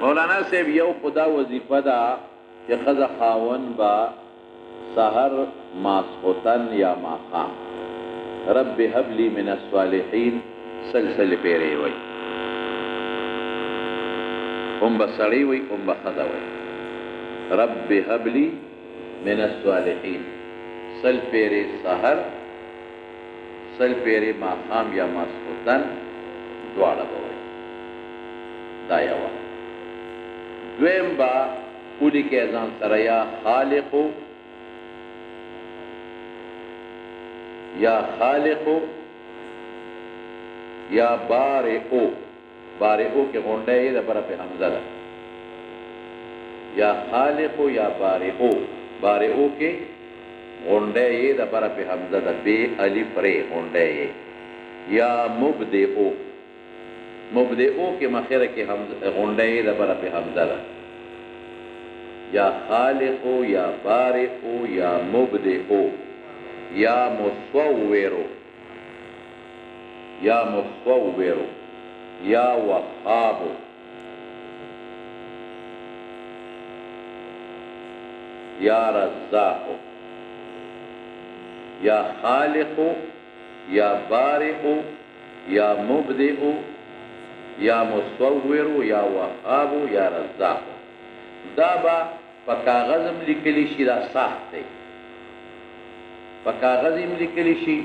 مولانا صاحب یو خدا وظیفه ده چې ښځه خاوند به سحر ماسخوتن یا ماښام رب هب لی من الصالحین سلسل پیرې وی هم به سړی وی هم به ښځه وی رب هب لی من الصالحین سل پیرې سحر سل پیرې ماښام یا ماسخوتن دواړه به وی دا یوه دویم با اولی که ازان سره یا خالقو یا بارئو بارئو که غنده ای دا برا پی حمزه دا یا خالقو یا بارئو که غنده ای دا برا پی حمزه دا بی الف ری غنده ای یا مبدئو که مخیره که غنده ای دا برا پی حمزه دا یا خالقو یا بارئو یا مبدئو یا مصورو یا وهابو یا رزاقو یا خالقو یا بارئو یا مبدئو یا مصورو یا وهابو یا رزاقو دا با پا کاغذم لکلی شی دا ساخت دی پا کاغذم لکلی شی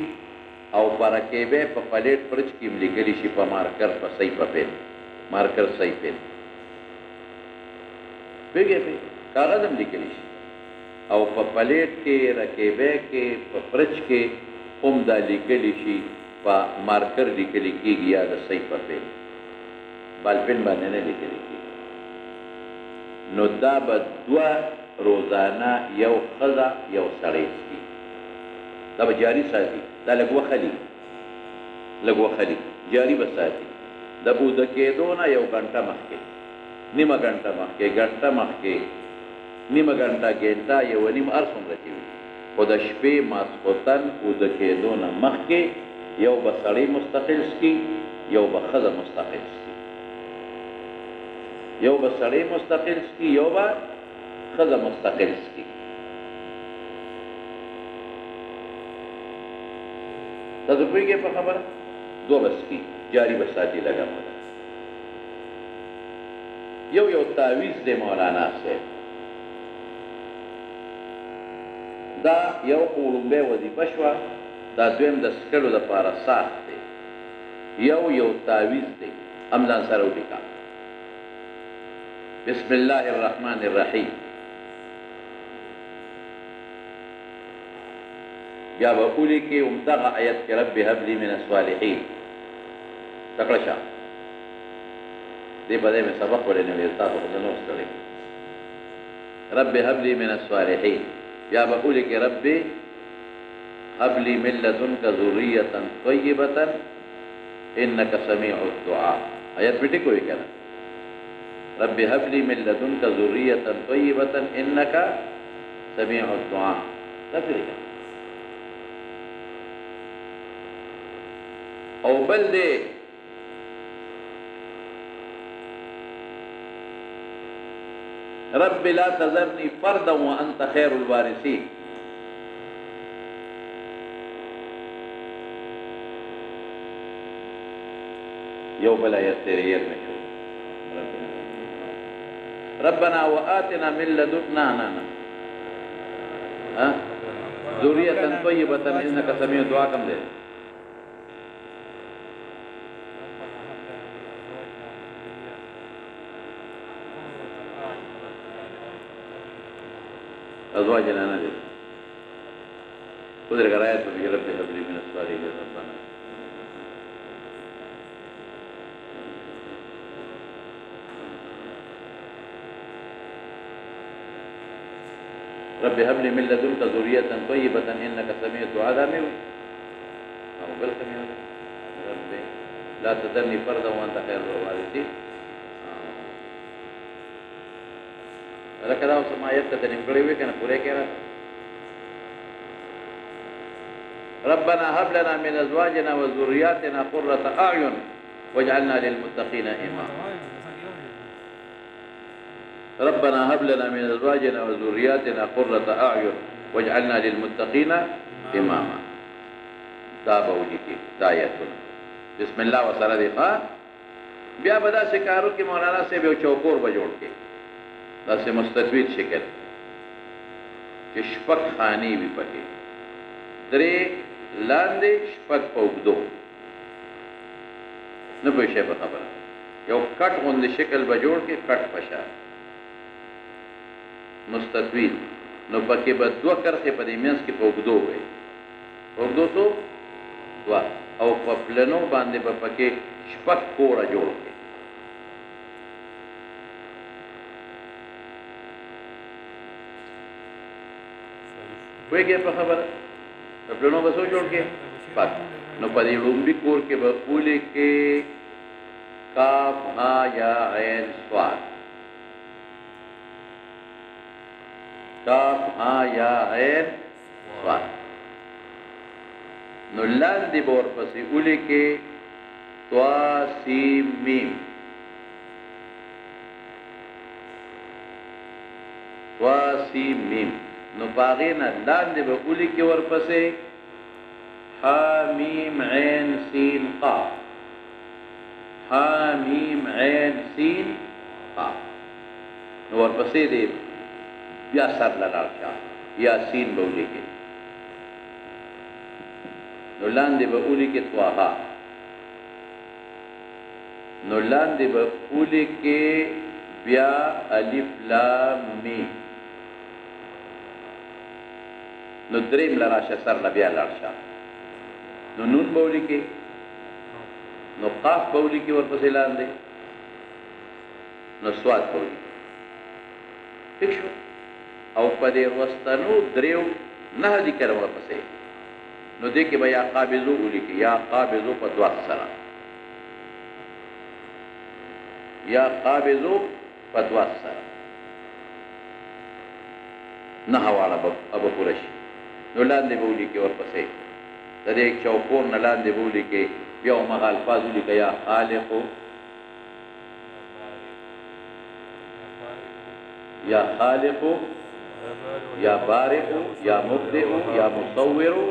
او پا رکیبه پا پلیٹ پرچ کیم لکلی شی پا مارکر پا سی پا پین مارکر سی پین بیگه پی کاغذم لکلی شی او پا پلیٹ کے رکیبه کے پا پرچ کے ام دا لکلی شی پا مارکر لکلی کی گیا دا سی پا پین بال پین باننے لکلی کی نو دا با دو روزانه یو خزا یو سړی څکي دا به جاری ساتي دا لږ وخلي جاری به ساتي د اوده کېدو نه یو ګنټه مخکې نیمه ګنټه مخکې نیمه ګنټه یو نیم هر څومره چې وي خو د شپې ماسخوتن اوده کېدو نه مخکې یو به سړی مستقل څکي یو به ښځه مستقل څکي یو به سړی مستقل څکي یو به ښځه مستقل څکي تاسو پوهېږئ په خبره دوه به څکي جاري به ساتي لږه موده یو تعویض دی مولانا صاحب دا یو خو وړومبی وظیفه شوه دا دویم د څکلو دپاره ساخت دی یو تعویض دی هم ځان سره ولیکه بسم الله الرحمن الرحیم بیا به اولی کې همدغه آیت کې رب هب لی من الصالحین تکړه شه دې په دې مې سبق وړی نه وي تاسو خو نه وستړی رب هب لی من الصالحین بیا به اولی کې رب هب لی من لدنک ذریة طیبة انک سمیع الدعاء آیت پټی کوي کنه رب هب لی من لدنک ذریة طیبة انک سمیع الدعاء تفریقا او بل دے رب لا تذرنی فردا وانت خیر الوارثین یو بل آیت تیرے یر میں شو ربنا وآتنا من لدنا ذریة طیبة انک سمیع دعا کم دے ازواجنا نجد قدر قرآيات في رب هب لي من الصالحين ربنا رب هب لي من لدنك ذرية طيبة انك سميع الدعاء دامي او بل سميع رب لا تذرني فردا وانت خير الوارثين لکه دا اوس ما آیت ته نیمګړی وی کنه پوره کړه ربنا هب لنا من ازواجنا وذرياتنا قرة اعين واجعلنا للمتقين اماما ربنا هب لنا من ازواجنا وذرياتنا قرة اعین واجعلنا للمتقین اماما. دا به ولیکي دا آیتونه بسم الله وسره دی ښه. بیا به داسې کارو کې مولانا صاحب یو چوکور به جوړ کړي داسې مستطیل شکل چې شپږ خانې وي پکې، درې لاندې شپږ په اوږدو. نه پوه شئ په خبره، یو کټ غوندې شکل به جوړ کړي، کټ په شا مستطیل. نو پکې به دوه کرښې په دې منځ کې په اوږدو وي، په اوږدو څو دوه، او په پلنو باندې به پکې شپږ کوره جوړ کړي. پوهېږئ په خبره؟ په پلنو به څو جوړ کړي؟ شپږ. نو په دې لومړي کور کې به ولیکې کاف ها یا عین صاد، کاف ها یا عین صاد. نو لاندې به ورپسې ولیکې طا سین میم، طا سین میم. نو په هغې نه لاندې به ولیکې ورپسې حامیم عین سین قاف، حامیم عین سین قاف. نو ورپسې دې بیا سر له لاړ شه، یاسین به ولیکې. نو لاندې به ولیکې طه، نو لاندې به ولیکې بیا الف لام میم. نو دریم له راشه سر له بیا لاړ شه. نو نون به ولیکې، نو قاف به ولیکې ورپسې لاندې، نو سواد به ولیکې. ٹھیک شو؟ او په دې وروستنو دریو نهه دي کړه ورپسې، نو دې کې به یا قابضو ولیکې، یا قابضو په دوه سره، یا قابضو په دوه سره، نهه واړه به پوره شي. نو لاندې به ولیکې ورپسې د دې چوکور نه لاندې به ولیکې بیا همغه الفاظ ولیکه یا خالقو، یا خالقو، یا بارئو، یا مبدئو، یا مصورو،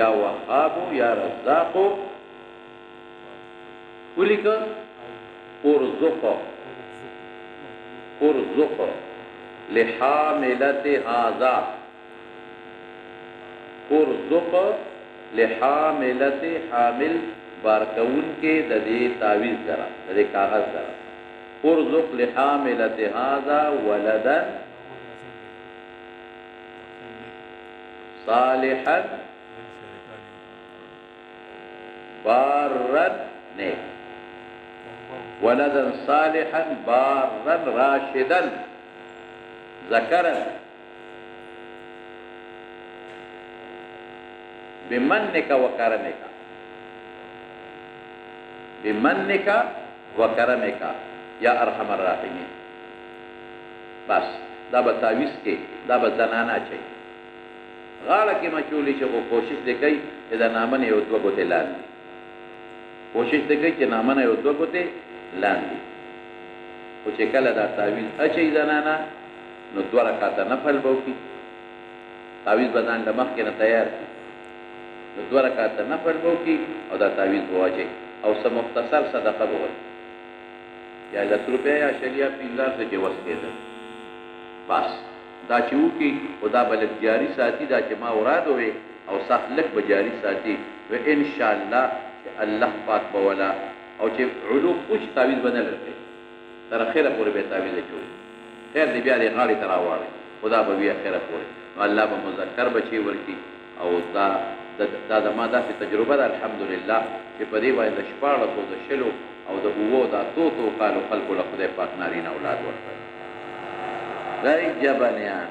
یا وهابو، یا رزاقو. ولیکه ارزقو، ارزقو لحاملت هذا، ارزق لحاملت حامل بارکون کے ددی تعویذ کرا، ددی کاغذ کرا. ارزق لحاملت هذا ولدا صالحا بارا نیک، ولدا صالحا بارا راشدا ذکرا بمنک وکرمک، بمنک وکرمک یا ارحم الراحمین. بس دا به تعویذ کې دا به زنانه چي غاړه کې مچولی چې کوشش دې کوي چې دا نامه یو دوه ګوتې لاندې، کوشش دې کوي چې نامه یو دوه ګوتې لاندې. خو چې کله دا تعویذ اچي زنانه نو دوه رکعاته نفل به وکړي، تعویذ به ځان له مخکې نه تیار کړي، نو دوه رکعاته نفل به وکړي او دا تعویذ به واچوي او څه مختصر صدقه به ورکړي، یا 10 روپۍ یا شلیا 15 څه کې وس کېده. بس دا چې وکړي خو دا به لږ جاري ساتي، دا چې ما وراد وې او سخت لږ به جاري ساتي، و انشاءالله چې الله پاک به ولا او چې علو کچ تعویذ به نه لري تر اخره پورې به تعویذ اچوي. خیر دې بیا دې غاړې ته راواړي، خدا به بیا اخره پورې نو الله به مذکر بچي ورکړي. او دا زما داسې تجربه ده الحمدلله چې په دې باندې د 14 د شلو او د 7 د 8 کالو خلکو له خدای پاک نارینه اولاد ورکړي. دا جبنیان